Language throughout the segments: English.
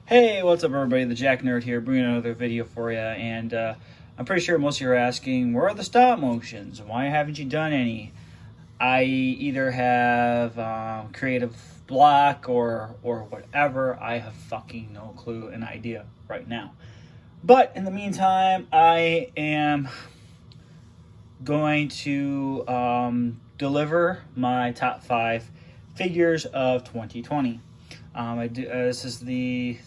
Hey, what's up everybody? The Jack Nerd here, bringing another video for you, and I'm pretty sure most of you are asking, where are the stop motions? Why haven't you done any? I either have creative block or whatever. I have fucking no clue, an idea right now. But in the meantime, I am going to deliver my top 5 figures of 2020. This is the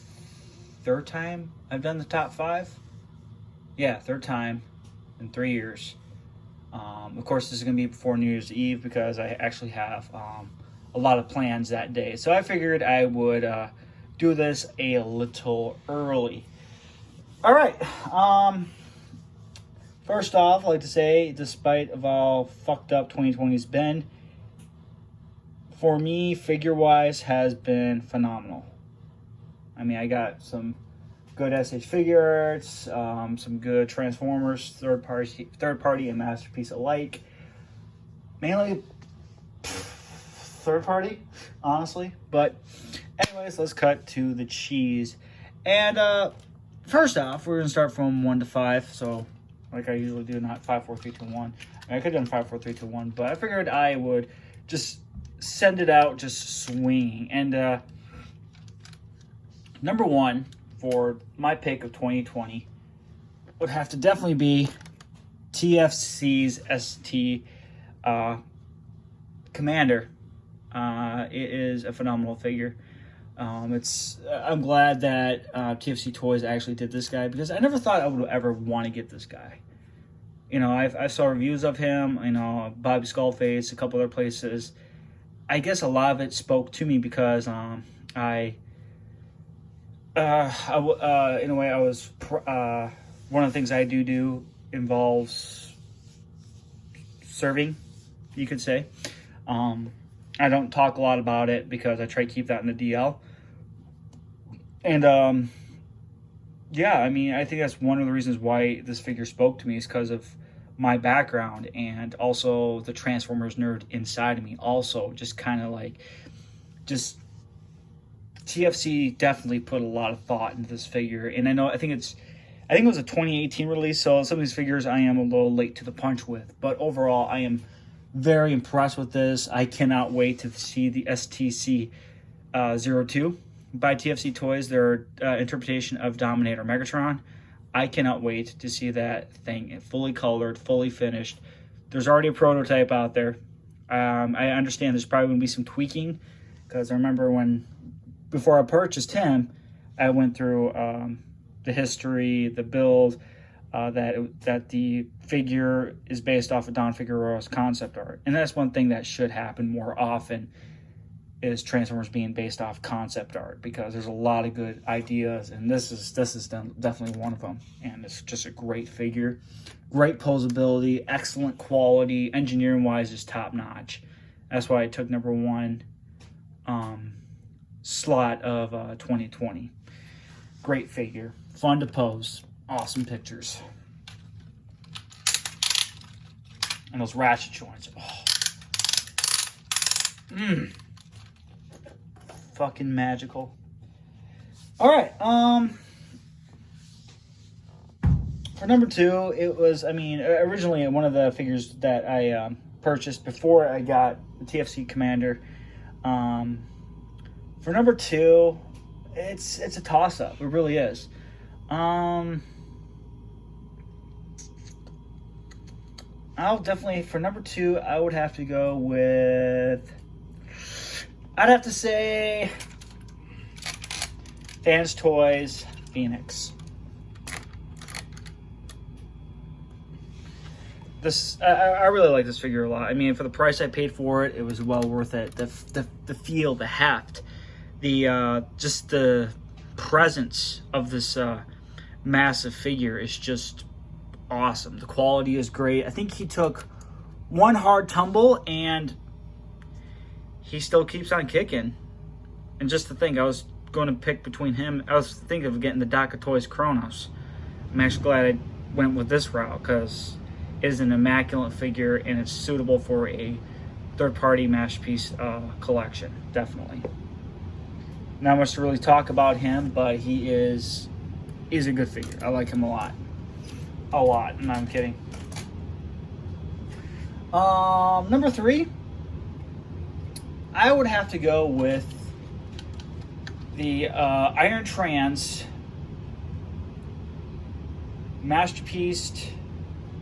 third time I've done the top 5. Yeah, third time in 3 years. Of course, this is going to be before New Year's Eve because I actually have a lot of plans that day. So I figured I would do this a little early. All right. First off, I'd like to say, despite of all fucked up 2020's been, for me, figure-wise, has been phenomenal. I mean, I got some good SH Figuarts, some good Transformers, third party and Masterpiece alike. Mainly third party, honestly. But anyways, let's cut to the cheese. And first off, we're gonna start from 1 to 5. So, like I usually do, not 5, 4, 3, 2, 1. I could have done 5, 4, 3, 2, 1, but I figured I would just send it out, just swinging. And number 1 for my pick of 2020 would have to definitely be TFC's ST Commander. It is a phenomenal figure. I'm glad that TFC Toys actually did this guy, because I never thought I would ever want to get this guy. You know, I saw reviews of him, you know, Bobby Skullface, a couple other places. I guess a lot of it spoke to me because in a way, I was one of the things I do involves serving, you could say. I don't talk a lot about it because I try to keep that in the DL. And yeah, I mean, I think that's one of the reasons why this figure spoke to me, is because of my background, and also the Transformers nerd inside of me. Also, just kind of like, just TFC definitely put a lot of thought into this figure. And I think it was a 2018 release, so some of these figures I am a little late to the punch with. But overall, I am very impressed with this. I cannot wait to see the STC 02 by TFC Toys, their interpretation of Dominator Megatron. I cannot wait to see that thing fully colored, fully finished. There's already a prototype out there. I understand there's probably going to be some tweaking, because I remember before I purchased him, I went through the history, the build, that the figure is based off of Don Figueroa's concept art. And that's one thing that should happen more often, is Transformers being based off concept art, because there's a lot of good ideas, and this is definitely one of them. And it's just a great figure, great posability, excellent quality, engineering wise is top notch. That's why I took number 1 slot of 2020. Great figure, fun to pose, awesome pictures, and those ratchet joints. Fucking magical. All right, for number 2, it was, I mean, originally one of the figures that I purchased before I got the TFC Commander. For number 2, it's a toss-up. It really is. I'll definitely, for number 2, I would have to go with, I'd have to say Fans Toys Phoenix. I really like this figure a lot. I mean, for the price I paid for it, it was well worth it. The feel, the heft, just the presence of this massive figure is just awesome. The quality is great. I think he took one hard tumble and he still keeps on kicking. And just to think, I was going to pick between him. I was thinking of getting the Doc of Toys Kronos. I'm actually glad I went with this route, because it is an immaculate figure and it's suitable for a third-party masterpiece collection, definitely. Not much to really talk about him, but he is a good figure. I like him a lot. A lot. No, I'm kidding. Number 3, I would have to go with the Iron Trans Masterpiece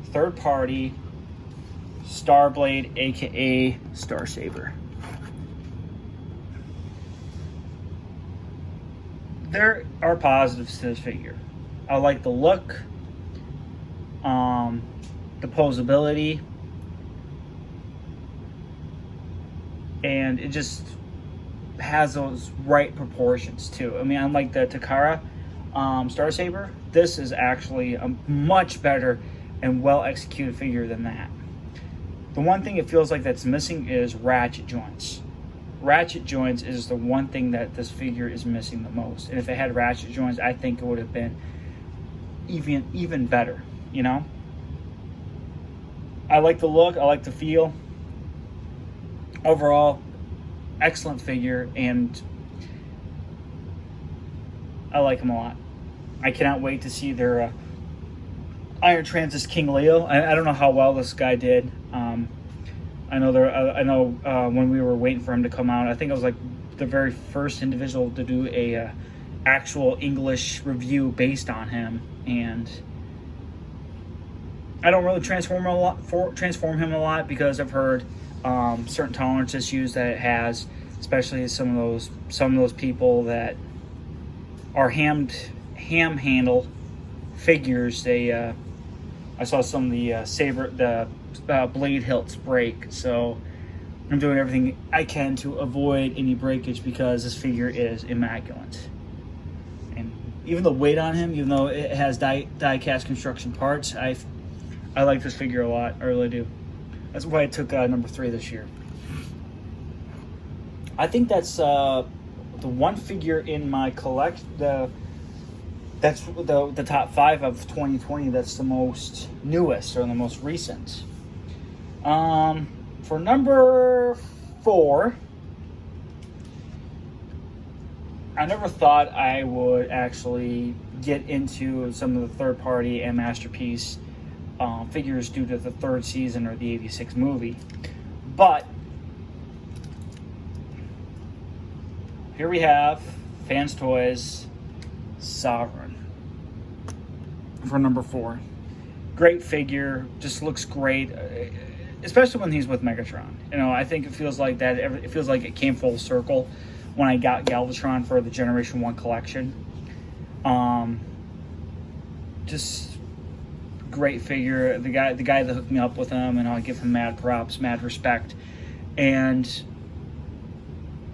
third party Starblade, aka Starsaber. There are positives to this figure. I like the look, the posability, and it just has those right proportions too. I mean, unlike the Takara Starsaber, this is actually a much better and well executed figure than that. The one thing it feels like that's missing is ratchet joints. Ratchet joints is the one thing that this figure is missing the most. And if it had ratchet joints, I think it would have been even better, you know? I like the look, I like the feel. Overall, excellent figure, and I like him a lot. I cannot wait to see their Iron Trans's King Leo. I don't know how well this guy did. I know when we were waiting for him to come out, I think I was like the very first individual to do a actual English review based on him, and I don't really transform him a lot because I've heard certain tolerance issues that it has, especially some of those people that are ham handle figures. They I saw some of the blade hilts break, so I'm doing everything I can to avoid any breakage because this figure is immaculate. And even the weight on him, even though it has die cast construction parts, I like this figure a lot. I really do. That's why I took number 3 this year. I think that's the one figure in my collection. That's the top 5 of 2020. That's the most newest or the most recent. For number 4, I never thought I would actually get into some of the third party and Masterpiece figures due to the 3rd season or the 86 movie. But here we have Fans Toys Sovereign for number 4. Great figure, just looks great, especially when he's with Megatron. You know, I think it feels like that. It feels like it came full circle when I got Galvatron for the Generation 1 collection. Just great figure. The guy that hooked me up with him, and I give him mad props, mad respect. And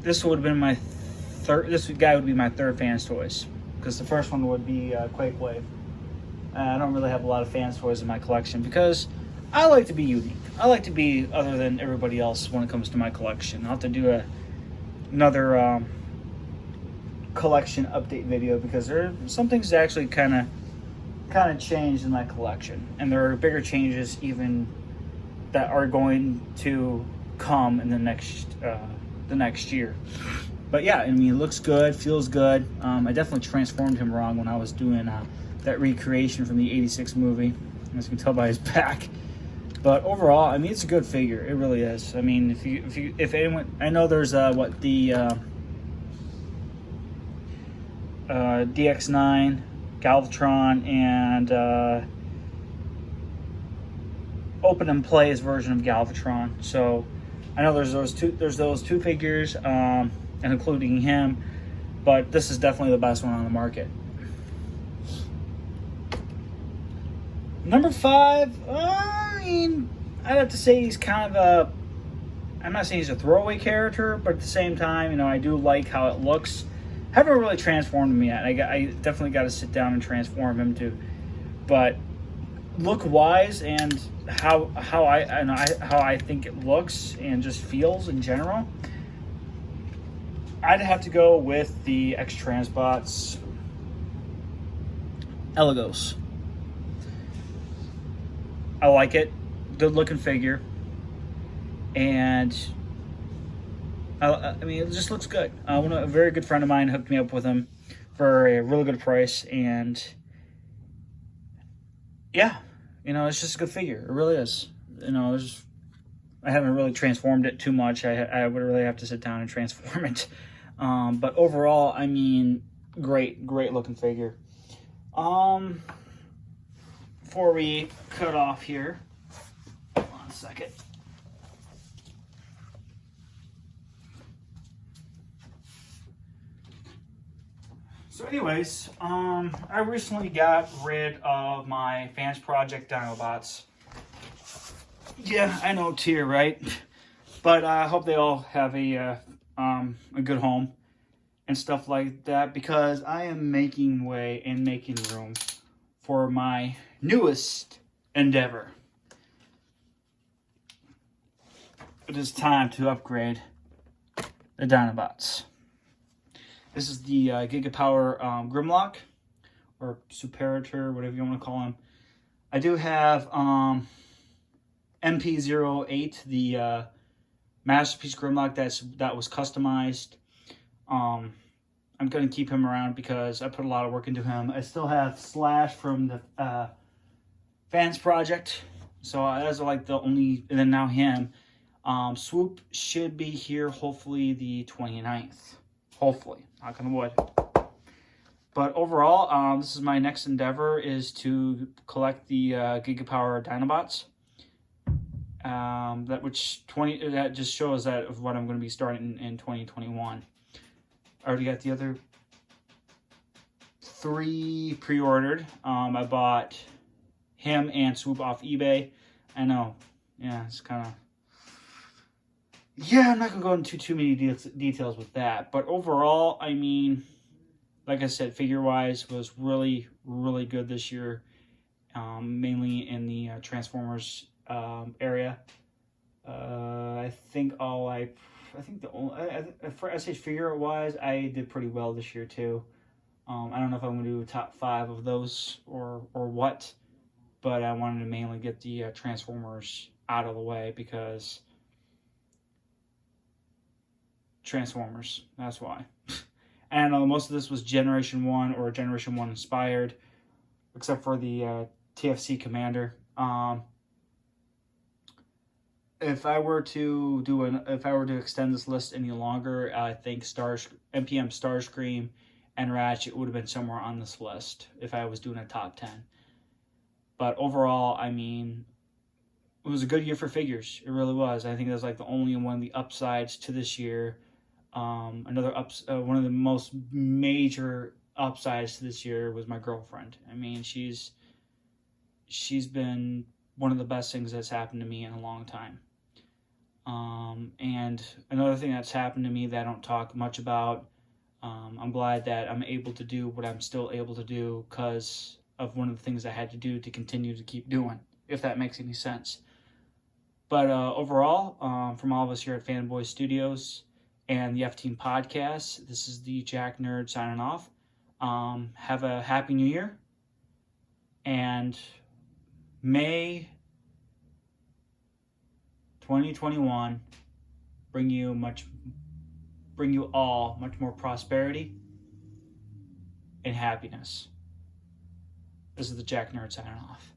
this would have been my third. This guy would be my 3rd Fans Toys, because the first one would be Quake Wave. I don't really have a lot of Fans Toys in my collection because I like to be unique. I like to be other than everybody else when it comes to my collection. I'll have to do another collection update video because there are some things that actually kind of changed in my collection, and there are bigger changes even that are going to come in the next year. But yeah, I mean, it looks good, feels good. I definitely transformed him wrong when I was doing that recreation from the 86 movie, as you can tell by his back. But overall, I mean, it's a good figure. It really is. I mean, if anyone, I know there's the DX9, Galvatron, and Open and Play's version of Galvatron. So I know there's those two figures, and including him. But this is definitely the best one on the market. Number 5, I mean, I'd have to say he's kind of I'm not saying he's a throwaway character, but at the same time, you know, I do like how it looks. Haven't really transformed him yet. I definitely got to sit down and transform him too. But look-wise and how I think it looks and just feels in general, I'd have to go with the X-Transbots Elagos. I like it. Good looking figure. And I mean, it just looks good. A very good friend of mine hooked me up with him for a really good price, and yeah, it's just a good figure. It really is. I haven't really transformed it too much. I would really have to sit down and transform it. But overall, I mean, great looking figure. Before we cut off here, hold on a second. So anyways, I recently got rid of my Fans Project Dinobots. Yeah, I know, tear, right? But I hope they all have a good home and stuff like that, because I am making way and making room for my newest endeavor. It is time to upgrade the Dinobots. This is the Gigapower Grimlock, or Superator, whatever you want to call him. I do have MP08, the Masterpiece Grimlock that was customized. I'm going to keep him around because I put a lot of work into him. I still have Slash from the Fans Project, so that's like the only, and then now him. Swoop should be here hopefully the 29th. Hopefully, knock on wood. But overall, this is my next endeavor, is to collect the Gigapower Dinobots. That just shows that of what I'm going to be starting in 2021. I already got the other 3 pre-ordered. I bought him and Swoop off eBay. I know, yeah, it's kind of, yeah, I'm not going to go into too many details with that. But overall, I mean, like I said, figure-wise was really good this year, mainly in the Transformers area. I think I say figure-wise, I did pretty well this year too. I don't know if I'm going to do a top 5 of those or what, but I wanted to mainly get the Transformers out of the way, because Transformers, that's why. And most of this was Generation 1 or Generation 1 inspired, except for the TFC Commander. If I were to extend this list any longer, I think MPM Starscream and Ratchet would have been somewhere on this list if I was doing a top 10. But overall, I mean, it was a good year for figures. It really was. I think that was like the only one of the upsides to this year. One of the most major upsides to this year was my girlfriend. I mean, she's been one of the best things that's happened to me in a long time. And another thing that's happened to me that I don't talk much about, I'm glad that I'm able to do what I'm still able to do because of one of the things I had to do to continue to keep doing, if that makes any sense. But overall, from all of us here at Fanboy Studios and the F-Team Podcast, this is the Jack Nerd signing off. Have a happy new year, and May 2021 bring you all much more prosperity and happiness. This is the Jack Nerd signing off.